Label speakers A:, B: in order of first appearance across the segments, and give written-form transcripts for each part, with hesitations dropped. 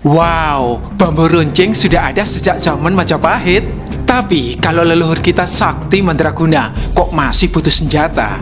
A: Wow, bambu runcing sudah ada sejak zaman Majapahit. Tapi kalau leluhur kita sakti mandraguna, kok masih butuh senjata?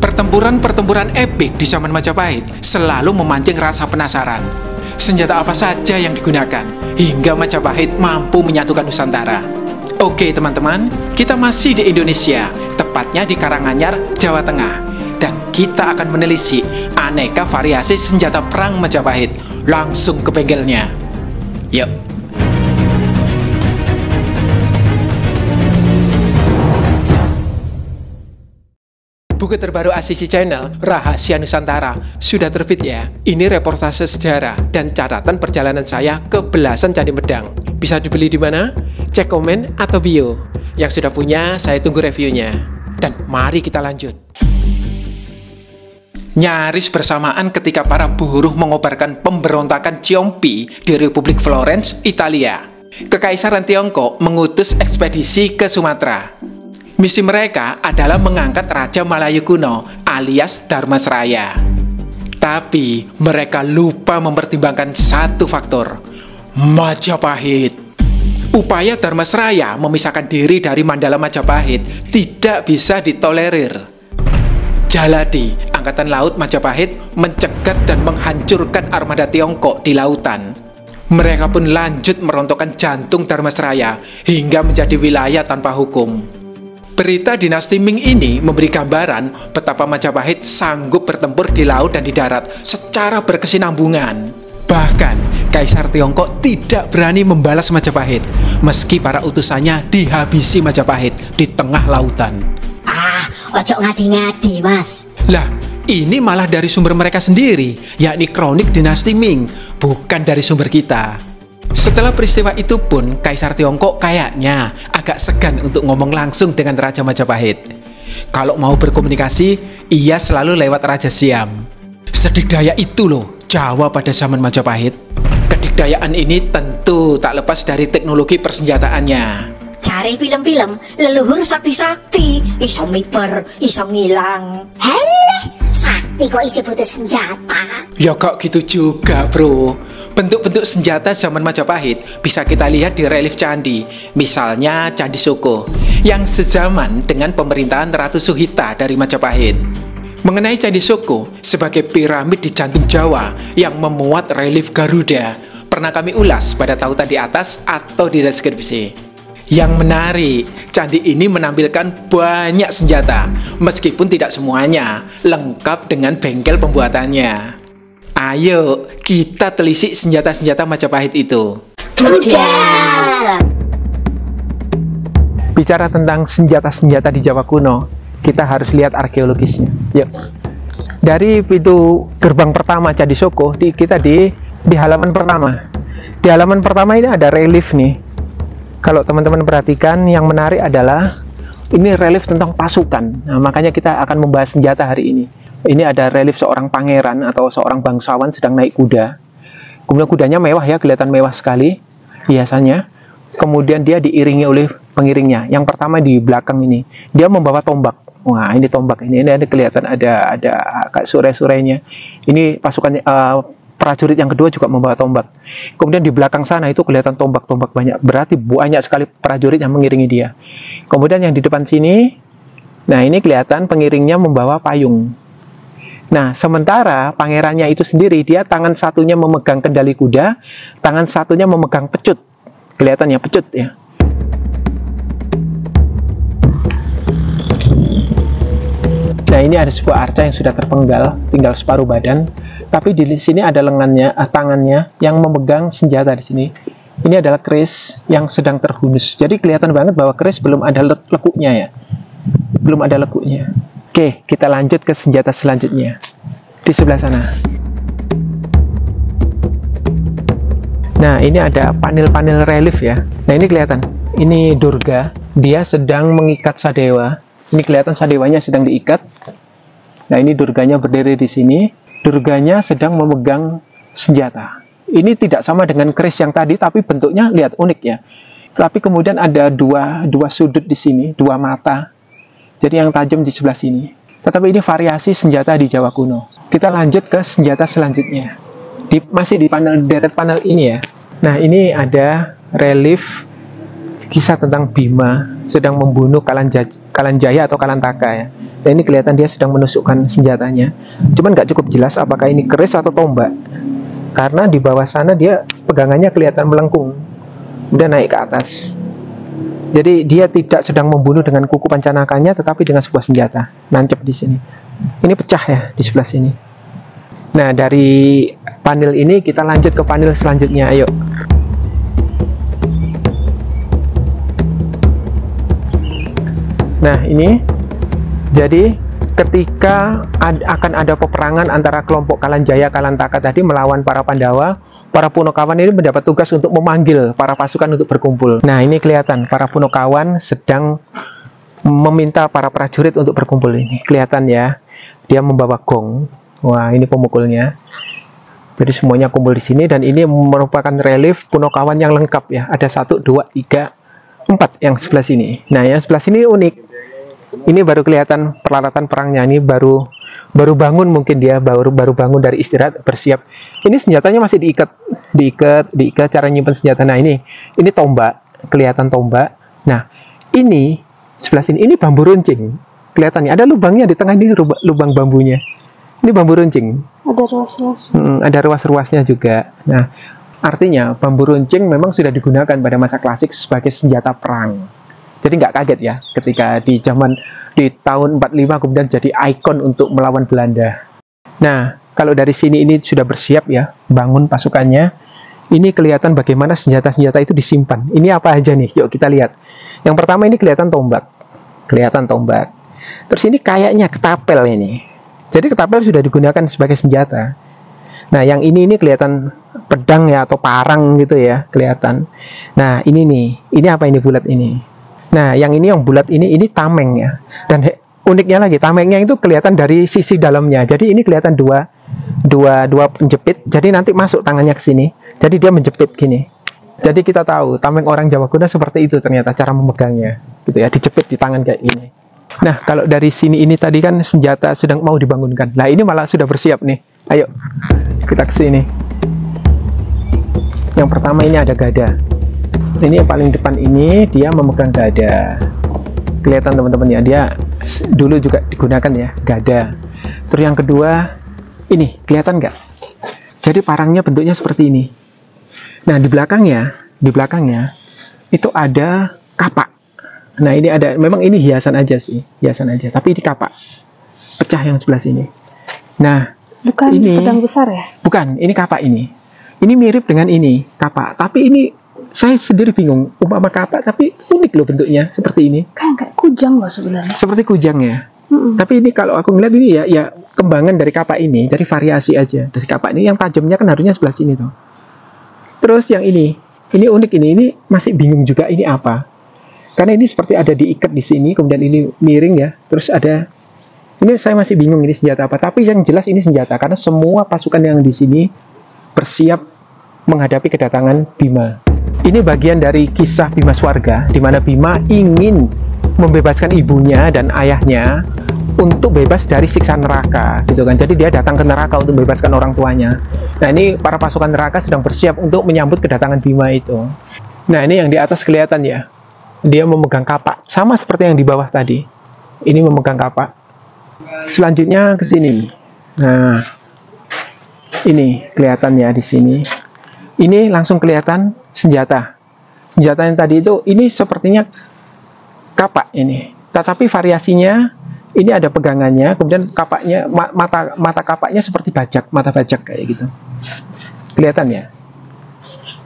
A: Pertempuran-pertempuran epik di zaman Majapahit selalu memancing rasa penasaran. Senjata apa saja yang digunakan hingga Majapahit mampu menyatukan Nusantara? Oke teman-teman, kita masih di Indonesia, tepatnya di Karanganyar, Jawa Tengah. Dan kita akan menelisik aneka variasi senjata perang Majapahit. Langsung ke bengkelnya. Yuk. Buku terbaru ACC Channel, Rahasia Nusantara, sudah terbit ya. Ini reportase sejarah dan catatan perjalanan saya ke belasan Candi Medang. Bisa dibeli di mana? Cek komen atau bio. Yang sudah punya, saya tunggu reviewnya. Dan mari kita lanjut. Nyaris bersamaan ketika para buruh mengobarkan pemberontakan Ciompi di Republik Florence, Italia, Kekaisaran Tiongkok mengutus ekspedisi ke Sumatera. Misi mereka adalah mengangkat Raja Malayu kuno alias Dharmasraya. Tapi mereka lupa mempertimbangkan satu faktor, Majapahit. Upaya Dharmasraya memisahkan diri dari Mandala Majapahit tidak bisa ditolerir. Jaladi, Angkatan Laut Majapahit, mencegat dan menghancurkan armada Tiongkok di lautan. Mereka pun lanjut merontokkan jantung Dharmasraya hingga menjadi wilayah tanpa hukum. Berita dinasti Ming ini memberi gambaran betapa Majapahit sanggup bertempur di laut dan di darat secara berkesinambungan. Bahkan, Kaisar Tiongkok tidak berani membalas Majapahit, meski para utusannya dihabisi Majapahit di tengah lautan.
B: Ojo ngadi-ngadi, Mas.
A: Lah, ini malah dari sumber mereka sendiri, yakni kronik dinasti Ming, bukan dari sumber kita. Setelah peristiwa itu pun, Kaisar Tiongkok kayaknya agak segan untuk ngomong langsung dengan Raja Majapahit. Kalau mau berkomunikasi, ia selalu lewat Raja Siam. Sedikdaya itu loh, Jawa pada zaman Majapahit. Kedikdayaan ini tentu tak lepas dari teknologi persenjataannya.
B: Cari film-film, leluhur sakti-sakti, iso miber, iso ngilang. Heleh, sakti kok isi butuh senjata.
A: Ya kok gitu juga bro. Bentuk-bentuk senjata zaman Majapahit bisa kita lihat di relief candi. Misalnya Candi Soko, yang sezaman dengan pemerintahan Ratu Suhita dari Majapahit. Mengenai Candi Soko sebagai piramid di jantung Jawa yang memuat relief Garuda, pernah kami ulas pada tautan di atas atau di deskripsi. Yang menarik, candi ini menampilkan banyak senjata, meskipun tidak semuanya, lengkap dengan bengkel pembuatannya. Ayo, kita telisik senjata-senjata Majapahit itu.
B: Budal!
A: Bicara tentang senjata-senjata di Jawa kuno, kita harus lihat arkeologisnya. Yuk. Dari pintu gerbang pertama Candi Soko, kita di halaman pertama. Di halaman pertama ini ada relief nih. Kalau teman-teman perhatikan, yang menarik adalah ini relief tentang pasukan. Nah, makanya kita akan membahas senjata hari ini. Ini ada relief seorang pangeran atau seorang bangsawan sedang naik kuda. Kemudian kudanya mewah ya, kelihatan mewah sekali biasanya. Kemudian dia diiringi oleh pengiringnya. Yang pertama di belakang ini, dia membawa tombak. Wah, ini tombak ini ada kelihatan ada kayak surai-surainya. Ini pasukan prajurit yang kedua juga membawa tombak. Kemudian di belakang sana itu kelihatan tombak-tombak banyak. Berarti banyak sekali prajurit yang mengiringi dia. Kemudian yang di depan sini, nah ini kelihatan pengiringnya membawa payung. Nah, sementara pangerannya itu sendiri, dia tangan satunya memegang kendali kuda, tangan satunya memegang pecut. Kelihatannya pecut ya. Nah, ini ada sebuah arca yang sudah terpenggal, tinggal separuh badan. Tapi di sini ada lengannya, tangannya yang memegang senjata di sini. Ini adalah keris yang sedang terhunus. Jadi kelihatan banget bahwa keris belum ada lekuknya ya. Belum ada lekuknya. Oke, kita lanjut ke senjata selanjutnya. Di sebelah sana. Nah, ini ada panel-panel relief ya. Nah, ini kelihatan. Ini Durga. Dia sedang mengikat Sadewa. Ini kelihatan Sadewanya sedang diikat. Nah, ini Durganya berdiri di sini. Durganya sedang memegang senjata. Ini tidak sama dengan keris yang tadi, tapi bentuknya lihat unik ya. Tapi kemudian ada dua sudut di sini, dua mata. Jadi yang tajam di sebelah sini. Tetapi ini variasi senjata di Jawa kuno. Kita lanjut ke senjata selanjutnya. Masih di panel deret panel ini ya. Nah, ini ada relief kisah tentang Bima sedang membunuh Kalanjaya atau Kalantaka ya. Dan ini kelihatan dia sedang menusukkan senjatanya. Cuman nggak cukup jelas apakah ini keris atau tombak. Karena di bawah sana dia pegangannya kelihatan melengkung. Udah naik ke atas. Jadi dia tidak sedang membunuh dengan kuku pancanakanya, tetapi dengan sebuah senjata. Nancep di sini. Ini pecah ya di sebelah sini. Nah, dari panel ini kita lanjut ke panel selanjutnya. Ayo. Nah, ini jadi ketika akan ada peperangan antara kelompok Kalanjaya Kalantaka tadi melawan para Pandawa, para Punokawan ini mendapat tugas untuk memanggil para pasukan untuk berkumpul. Nah, ini kelihatan para Punokawan sedang meminta para prajurit untuk berkumpul ini. Kelihatan ya, dia membawa gong. Wah, ini pemukulnya. Jadi semuanya kumpul di sini dan ini merupakan relief Punokawan yang lengkap ya. Ada 1, 2, 3, 4 yang sebelah sini. Nah, yang sebelah sini unik. Ini baru kelihatan peralatan perangnya. Ini baru bangun mungkin dia baru bangun dari istirahat bersiap. Ini senjatanya masih diikat cara nyimpen senjata. Nah, ini tombak, kelihatan tombak. Nah, ini sebelah sini ini bambu runcing. Kelihatannya ada lubangnya di tengah ini, lubang bambunya. Ini bambu runcing. Ada ruas-ruasnya. Ada ruas-ruasnya juga. Nah, artinya bambu runcing memang sudah digunakan pada masa klasik sebagai senjata perang. Jadi nggak kaget ya ketika di tahun 45 kemudian jadi ikon untuk melawan Belanda. Nah, kalau dari sini ini sudah bersiap ya, bangun pasukannya. Ini kelihatan bagaimana senjata-senjata itu disimpan. Ini apa aja nih? Yuk kita lihat. Yang pertama ini kelihatan tombak. Terus ini kayaknya ketapel ini. Jadi ketapel sudah digunakan sebagai senjata. Nah, yang ini kelihatan pedang ya atau parang gitu ya, kelihatan. Nah, ini apa ini bulat ini? Nah, yang bulat ini tameng ya. Dan uniknya lagi, tamengnya itu kelihatan dari sisi dalamnya. Jadi ini kelihatan dua penjepit. Jadi nanti masuk tangannya ke sini. Jadi dia menjepit gini. Jadi kita tahu tameng orang Jawa kuno seperti itu ternyata cara memegangnya. Gitu ya, dijepit di tangan kayak gini. Nah, kalau dari sini ini tadi kan senjata sedang mau dibangunkan. Nah, ini malah sudah bersiap nih. Ayo, kita ke sini. Yang pertama ini ada gada. Ini yang paling depan ini dia memegang gada. Kelihatan teman-teman ya, dia dulu juga digunakan ya, gada. Terus yang kedua, ini kelihatan nggak? Jadi parangnya bentuknya seperti ini. Nah, di belakangnya itu ada kapak. Nah, ini ada, memang ini hiasan aja sih, tapi ini kapak. Pecah yang sebelah sini. Nah,
C: bukan ini pedang besar ya?
A: Bukan, ini kapak ini. Ini mirip dengan ini, kapak. Tapi ini saya sendiri bingung, umpama kapak tapi unik loh bentuknya, seperti ini.
C: Kayak kujang loh sebenarnya.
A: Seperti kujang ya. Tapi ini kalau aku ngeliat ini ya kembangan dari kapak ini, dari variasi aja. Dari kapak ini yang tajamnya kan harusnya sebelah sini tuh. Terus yang ini unik ini masih bingung juga ini apa. Karena ini seperti ada diikat di sini, kemudian ini miring ya. Terus ada, ini saya masih bingung ini senjata apa. Tapi yang jelas ini senjata, karena semua pasukan yang di sini bersiap menghadapi kedatangan Bima. Ini bagian dari kisah Bima Swarga, di mana Bima ingin membebaskan ibunya dan ayahnya untuk bebas dari siksa neraka, gitu kan. Jadi dia datang ke neraka untuk membebaskan orang tuanya. Nah, ini para pasukan neraka sedang bersiap untuk menyambut kedatangan Bima itu. Nah, ini yang di atas kelihatan ya. Dia memegang kapak, sama seperti yang di bawah tadi. Ini memegang kapak. Selanjutnya ke sini. Nah, ini kelihatan ya di sini. Ini langsung kelihatan senjata. Senjata yang tadi itu, ini sepertinya kapak ini. Tetapi variasinya, ini ada pegangannya, kemudian kapaknya, mata kapaknya seperti mata bajak kayak gitu. Kelihatan ya?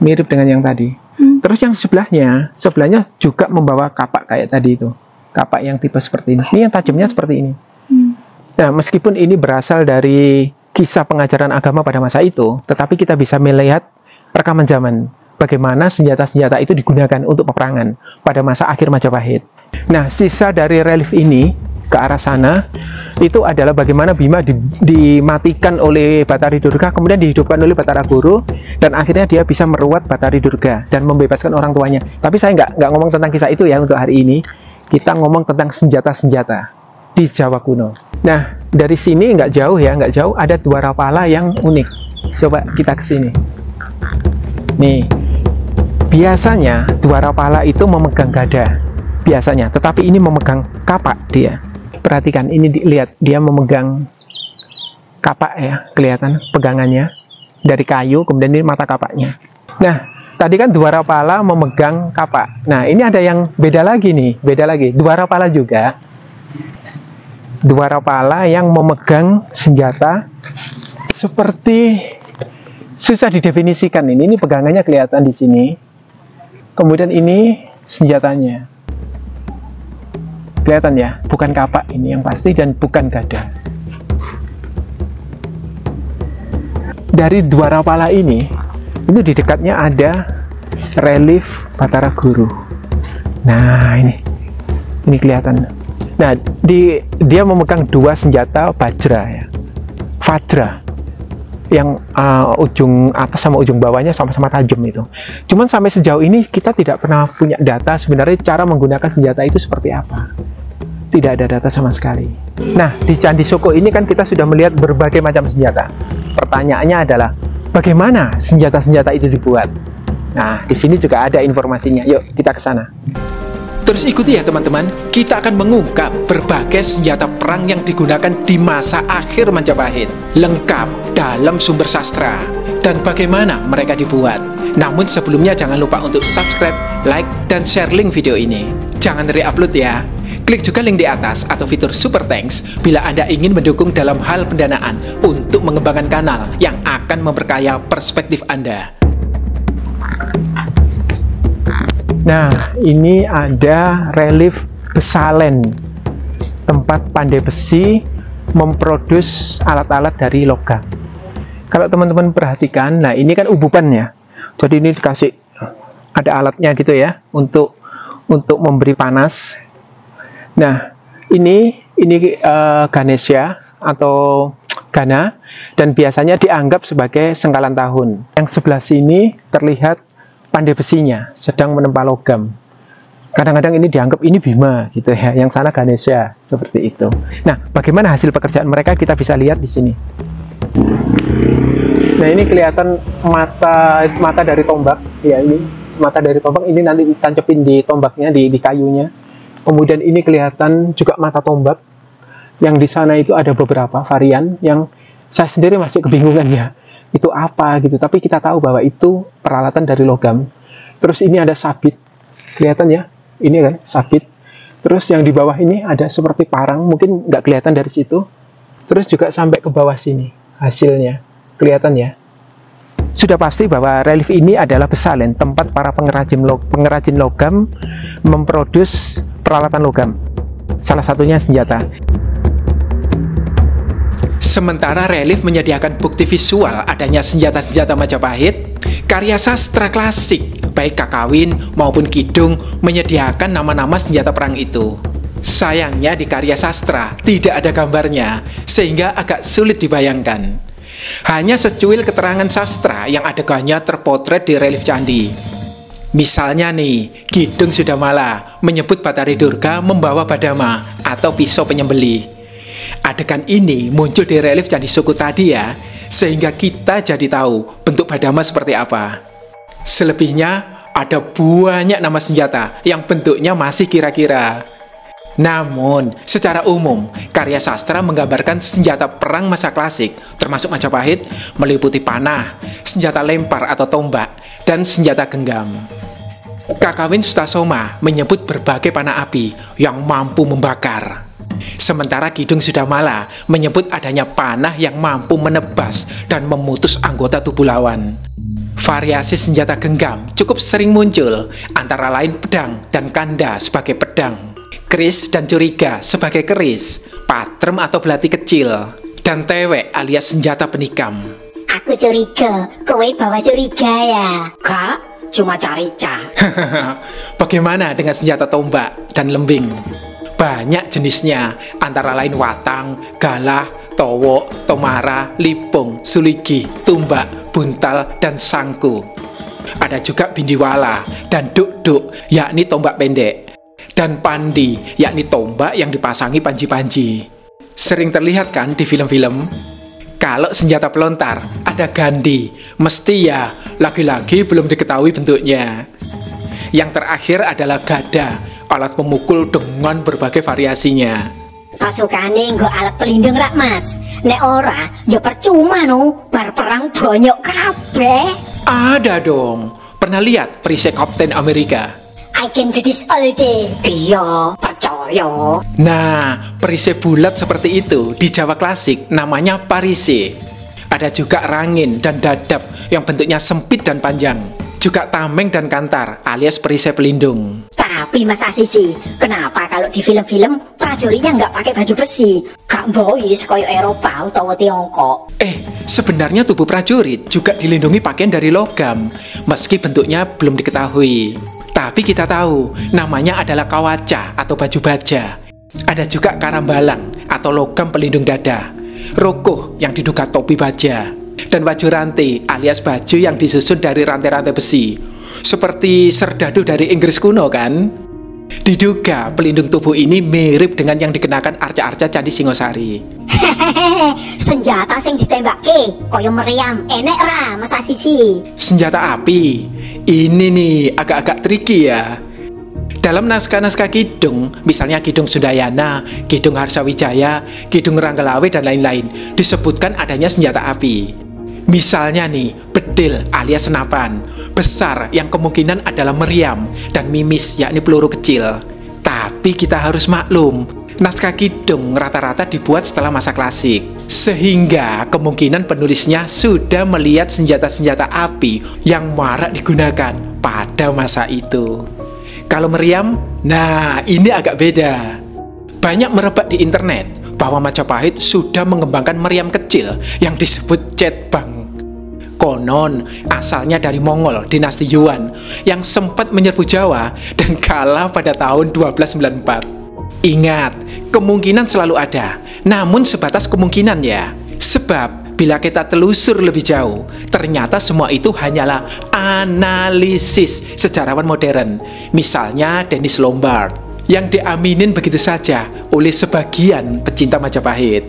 A: Mirip dengan yang tadi. Terus yang sebelahnya juga membawa kapak kayak tadi itu. Kapak yang tipe seperti ini. Ini yang tajamnya seperti ini. Nah, meskipun ini berasal dari kisah pengajaran agama pada masa itu, tetapi kita bisa melihat rekaman zaman. Bagaimana senjata-senjata itu digunakan untuk peperangan pada masa akhir Majapahit. Nah, sisa dari relief ini ke arah sana itu adalah bagaimana Bima dimatikan oleh Batari Durga, kemudian dihidupkan oleh Batara Guru, dan akhirnya dia bisa meruat Batari Durga dan membebaskan orang tuanya. Tapi saya nggak ngomong tentang kisah itu ya untuk hari ini. Kita ngomong tentang senjata-senjata di Jawa kuno. Nah, dari sini nggak jauh ada dua rapala yang unik. Coba kita ke sini. Nih, Biasanya Dwarapala itu memegang gada, biasanya, tetapi ini memegang kapak dia. Perhatikan, ini lihat, dia memegang kapak ya, kelihatan pegangannya dari kayu, kemudian ini mata kapaknya. Nah, tadi kan Dwarapala memegang kapak. Nah, ini ada yang beda lagi nih, beda lagi. Dwarapala juga, Dwarapala yang memegang senjata seperti susah didefinisikan ini. Ini pegangannya kelihatan di sini. Kemudian ini senjatanya. Kelihatan ya, bukan kapak ini yang pasti dan bukan gada. Dari Dwarapala ini di dekatnya ada relief Batara Guru. Nah, ini kelihatan. Nah, dia memegang dua senjata Vajra ya. Vajra yang ujung atas sama ujung bawahnya sama-sama tajam itu. Cuman sampai sejauh ini kita tidak pernah punya data sebenarnya cara menggunakan senjata itu seperti apa. Tidak ada data sama sekali. Nah, di Candi Soko ini kan kita sudah melihat berbagai macam senjata. Pertanyaannya adalah bagaimana senjata-senjata itu dibuat? Nah, di sini juga ada informasinya. Yuk, kita ke sana.
D: Terus ikuti ya teman-teman, kita akan mengungkap berbagai senjata perang yang digunakan di masa akhir Majapahit, lengkap dalam sumber sastra, dan bagaimana mereka dibuat. Namun sebelumnya jangan lupa untuk subscribe, like, dan share link video ini. Jangan re-upload ya. Klik juga link di atas atau fitur Super Thanks bila Anda ingin mendukung dalam hal pendanaan untuk mengembangkan kanal yang akan memperkaya perspektif Anda.
A: Nah, ini ada relief Besalen, tempat pandai besi memproduksi alat-alat dari logam. Kalau teman-teman perhatikan, nah ini kan ububannya. Jadi ini dikasih ada alatnya gitu ya untuk memberi panas. Nah, ini Ganesha atau Gana, dan biasanya dianggap sebagai sengkalan tahun. Yang sebelah sini terlihat pandai besinya sedang menempa logam. Kadang-kadang ini dianggap ini Bima gitu ya, yang sana Ganesha, seperti itu. Nah, bagaimana hasil pekerjaan mereka kita bisa lihat di sini. Nah, ini kelihatan mata dari tombak ya, ini mata dari tombak, ini nanti ditancepin di tombaknya, di kayunya. Kemudian ini kelihatan juga mata tombak. Yang di sana itu ada beberapa varian yang saya sendiri masih kebingungan ya. Itu apa gitu, tapi kita tahu bahwa itu peralatan dari logam. Terus ini ada sabit, kelihatan ya, ini kan sabit. Terus yang di bawah ini ada seperti parang, mungkin nggak kelihatan dari situ. Terus juga sampai ke bawah sini hasilnya, kelihatan ya. Sudah pasti bahwa relief ini adalah Besalen, tempat para pengrajin logam memproduksi peralatan logam. Salah satunya senjata.
D: Sementara relief menyediakan bukti visual adanya senjata-senjata Majapahit, karya sastra klasik, baik Kakawin maupun Kidung, menyediakan nama-nama senjata perang itu. Sayangnya di karya sastra tidak ada gambarnya, sehingga agak sulit dibayangkan. Hanya secuil keterangan sastra yang adegannya terpotret di relief candi. Misalnya nih, Kidung Sudamala menyebut Batari Durga membawa badama atau pisau penyembelih. Adegan ini muncul di relief Candi Soko tadi ya, sehingga kita jadi tahu bentuk badama seperti apa. Selebihnya ada banyak nama senjata yang bentuknya masih kira-kira. Namun, secara umum, karya sastra menggambarkan senjata perang masa klasik, termasuk Majapahit, meliputi panah, senjata lempar atau tombak, dan senjata genggam. Kakawin Sustasoma menyebut berbagai panah api yang mampu membakar. Sementara Kidung Sudamala menyebut adanya panah yang mampu menebas dan memutus anggota tubuh lawan. Variasi senjata genggam cukup sering muncul, antara lain pedang dan kanda sebagai pedang, keris dan curiga sebagai keris, patrem atau belati kecil, dan tewek alias senjata penikam.
B: Aku curiga, kowe bawa curiga ya? Kak, cuma carica.
D: Bagaimana dengan senjata tombak dan lembing? Banyak jenisnya, antara lain watang, galah, towo, tomara, lipung, suligi, tumbak, buntal, dan sangku. Ada juga bindiwala dan duk-duk, yakni tombak pendek, dan pandi, yakni tombak yang dipasangi panji-panji. Sering terlihat kan di film-film? Kalau senjata pelontar ada gandhi, mesti ya lagi-lagi belum diketahui bentuknya. Yang terakhir adalah gada, alat pemukul dengan berbagai variasinya.
B: Pasukane nggo alat pelindung rak Mas. Nek ora, ya percuma no. Bar perang bonyok kabeh.
D: Ada dong. Pernah lihat perisai Kapten Amerika?
B: I can do this all day. Iya, percaya.
D: Nah, perisai bulat seperti itu di Jawa klasik namanya parise. Ada juga rangin dan dadap yang bentuknya sempit dan panjang. Juga tameng dan kantar alias perisai pelindung.
B: Tapi Mas Asisi, kenapa kalau di film-film prajuritnya nggak pakai baju besi? Gak boys koyo Eropa utawa Tiongkok.
D: Sebenarnya tubuh prajurit juga dilindungi pakaian dari logam, meski bentuknya belum diketahui. Tapi kita tahu, namanya adalah kawaca atau baju baja. Ada juga karambalang atau logam pelindung dada, rokoh yang diduga topi baja, dan baju rantai alias baju yang disusun dari rantai-rantai besi, seperti serdadu dari Inggris kuno kan? Diduga pelindung tubuh ini mirip dengan yang dikenakan arca-arca Candi Singosari.
B: Hehehe, senjata sing ditembake koyo meriam enek ra Mas Asisi.
D: Senjata api, ini nih agak-agak tricky ya. Dalam naskah-naskah Kidung, misalnya Kidung Sundayana, Kidung Harsawijaya, Kidung Ranggalawe dan lain-lain, disebutkan adanya senjata api. Misalnya nih, bedil alias senapan, besar yang kemungkinan adalah meriam, dan mimis yakni peluru kecil. Tapi kita harus maklum, naskah Kidung rata-rata dibuat setelah masa klasik, sehingga kemungkinan penulisnya sudah melihat senjata-senjata api yang marak digunakan pada masa itu. Kalau meriam, nah ini agak beda. Banyak merebak di internet bahwa Majapahit sudah mengembangkan meriam kecil yang disebut cetbang. Konon asalnya dari Mongol dinasti Yuan yang sempat menyerbu Jawa dan kalah pada tahun 1294. Ingat, kemungkinan selalu ada, namun sebatas kemungkinan ya. Sebab bila kita telusur lebih jauh, ternyata semua itu hanyalah analisis sejarawan modern. Misalnya Dennis Lombard, yang diaminin begitu saja oleh sebagian pecinta Majapahit.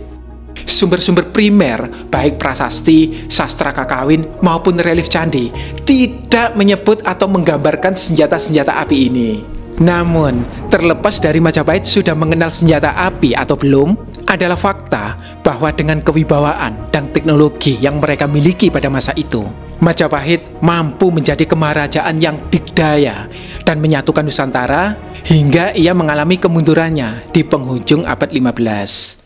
D: Sumber-sumber primer, baik prasasti, sastra kakawin, maupun relief candi, tidak menyebut atau menggambarkan senjata-senjata api ini. Namun, terlepas dari Majapahit sudah mengenal senjata api atau belum, adalah fakta bahwa dengan kewibawaan dan teknologi yang mereka miliki pada masa itu, Majapahit mampu menjadi kemaharajaanyang dikdaya dan menyatukan Nusantara hingga ia mengalami kemundurannya di penghujung abad 15.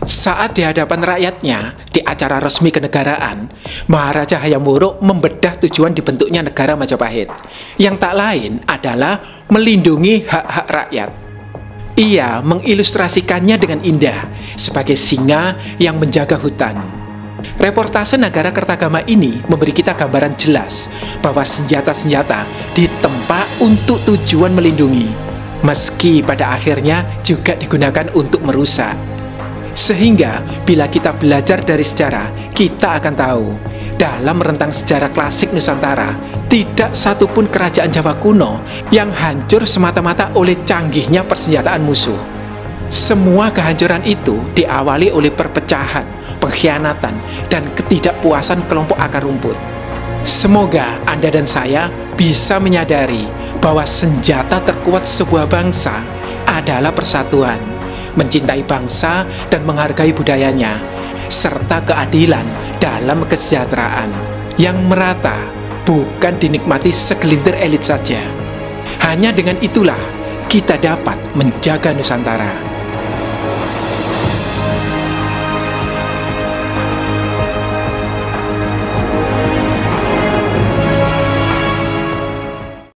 D: Saat di hadapan rakyatnya di acara resmi kenegaraan, Maharaja Hayam Wuruk membedah tujuan dibentuknya negara Majapahit, yang tak lain adalah melindungi hak-hak rakyat. Ia mengilustrasikannya dengan indah sebagai singa yang menjaga hutan. Reportase Nagara Kertagama ini memberi kita gambaran jelas bahwa senjata-senjata ditempa untuk tujuan melindungi, meski pada akhirnya juga digunakan untuk merusak. Sehingga bila kita belajar dari sejarah, kita akan tahu dalam rentang sejarah klasik Nusantara, tidak satupun kerajaan Jawa kuno yang hancur semata-mata oleh canggihnya persenjataan musuh. Semua kehancuran itu diawali oleh perpecahan, pengkhianatan, dan ketidakpuasan kelompok akar rumput. Semoga Anda dan saya bisa menyadari bahwa senjata terkuat sebuah bangsa adalah persatuan, mencintai bangsa dan menghargai budayanya, serta keadilan dalam kesejahteraan yang merata, bukan dinikmati segelintir elit saja. Hanya dengan itulah kita dapat menjaga Nusantara.